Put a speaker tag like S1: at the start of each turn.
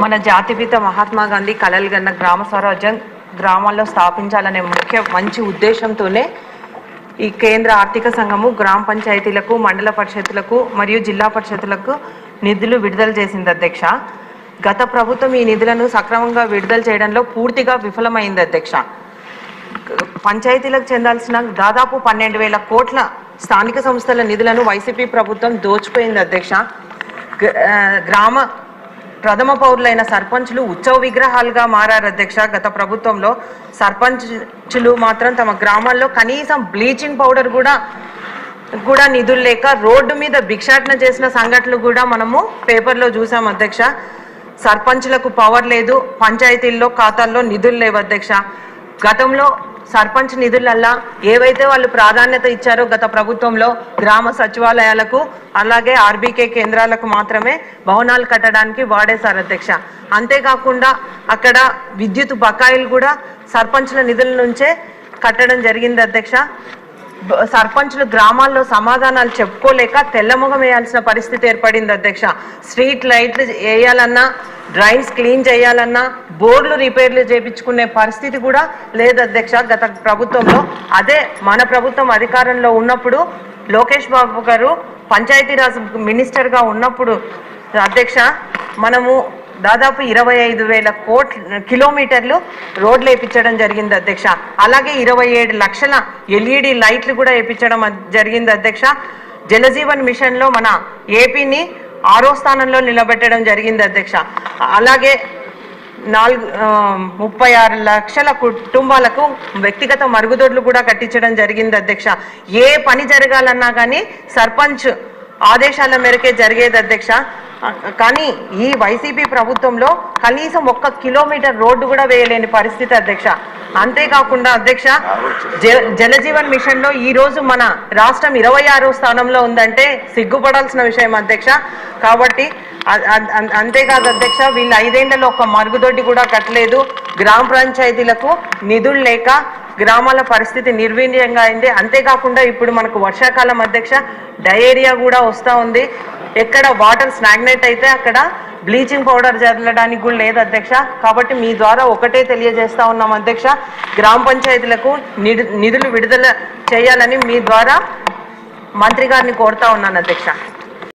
S1: మన జాతిపిత మహాత్మా గాంధీ కలలు కన్న గ్రామ స్వరాజ్యం గ్రామాల్లో స్థాపించాలనే మంచి ఉద్దేశంతోనే ఈ కేంద్ర ఆర్థిక సంఘము గ్రామ పంచాయతీలకు, మండల పరిషత్తులకు మరియు జిల్లా పరిషత్తులకు నిధులు విడుదల చేసింది అధ్యక్ష. గత ప్రభుత్వం ఈ నిధులను సక్రమంగా విడుదల చేయడంలో పూర్తిగా విఫలమైంది అధ్యక్ష. పంచాయతీలకు చెందాల్సిన దాదాపు 12,000 కోట్ల స్థానిక సంస్థల నిధులను వైసీపీ ప్రభుత్వం దోచుపోయింది అధ్యక్ష. గ్రామ ప్రథమ పౌరులైన సర్పంచులు ఉత్సవ విగ్రహాలుగా మారారు అధ్యక్ష. గత ప్రభుత్వంలో సర్పంచులు మాత్రం తమ గ్రామాల్లో కనీసం బ్లీచింగ్ పౌడర్ కూడా నిధులు లేక రోడ్డు మీద భిక్షాటన చేసిన సంఘటనలు కూడా మనము పేపర్లో చూసాం అధ్యక్ష. సర్పంచులకు పవర్ లేదు, పంచాయతీల్లో ఖాతాల్లో నిధులు లేవు అధ్యక్ష. గతంలో సర్పంచ్ నిధులల్లా ఏవైతే వాళ్ళు ప్రాధాన్యత ఇచ్చారో గత ప్రభుత్వంలో గ్రామ సచివాలయాలకు అలాగే ఆర్బీకే కేంద్రాలకు మాత్రమే భవనాలు కట్టడానికి వాడేశారు అధ్యక్ష. అంతేకాకుండా అక్కడ విద్యుత్ బకాయిలు కూడా సర్పంచ్ల నిధుల నుంచే కట్టడం జరిగింది అధ్యక్ష. సర్పంచులు గ్రామాల్లో సమాధానాలు చెప్పుకోలేక తెల్లముఖం వేయాల్సిన పరిస్థితి ఏర్పడింది అధ్యక్ష. స్ట్రీట్ లైట్లు వేయాలన్నా, డ్రైన్స్ క్లీన్ చేయాలన్నా, బోర్లు రిపేర్లు చేయించుకునే పరిస్థితి కూడా లేదు అధ్యక్ష గత ప్రభుత్వంలో. అదే మన ప్రభుత్వం అధికారంలో ఉన్నప్పుడు లోకేష్ బాబు గారు పంచాయతీరాజ్ మినిస్టర్గా ఉన్నప్పుడు అధ్యక్ష మనము దాదాపు 25,000 కిలోమీటర్లు రోడ్లు వేయించడం జరిగింది అధ్యక్ష. అలాగే 27 లక్షల ఎల్ఈడి లైట్లు కూడా వేయించడం జరిగింది అధ్యక్ష. జలజీవన్ మిషన్లో మన ఏపీని 6వ స్థానంలో నిలబెట్టడం జరిగింది అధ్యక్ష. అలాగే 36 లక్షల కుటుంబాలకు వ్యక్తిగత మరుగుదొడ్లు కూడా కట్టించడం జరిగింది అధ్యక్ష. ఏ పని జరగాలన్నా కానీ సర్పంచ్ ఆదేశాల మేరకే జరిగేది అధ్యక్ష. కానీ ఈ వైసీపీ ప్రభుత్వంలో కనీసం 1 కిలోమీటర్ రోడ్డు కూడా వేయలేని పరిస్థితి అధ్యక్ష. అంతేకాకుండా అధ్యక్ష జలజీవన్ మిషన్లో ఈరోజు మన రాష్ట్రం 26వ స్థానంలో ఉందంటే సిగ్గుపడాల్సిన విషయం అధ్యక్ష. కాబట్టి అంతేకాదు అధ్యక్ష వీళ్ళు 5 ఏళ్లలో 1 మరుగుదొడ్డి కూడా కట్టలేదు. గ్రామ పంచాయతీలకు నిధులు లేక గ్రామాల పరిస్థితి నిర్వీర్యంగా అయింది. అంతేకాకుండా ఇప్పుడు మనకు వర్షాకాలం అధ్యక్ష, డయేరియా కూడా వస్తూ ఉంది. ఎక్కడ వాటర్ స్టాగ్నేట్ అయితే అక్కడ బ్లీచింగ్ పౌడర్ జల్లడానికి కూడా లేదు అధ్యక్ష. కాబట్టి మీ ద్వారా ఒకటే తెలియజేస్తా ఉన్నాం అధ్యక్ష, గ్రామ పంచాయతీలకు నిధులు విడుదల చేయాలని మీ ద్వారా మంత్రి గారిని కోరుతా ఉన్నాను అధ్యక్ష.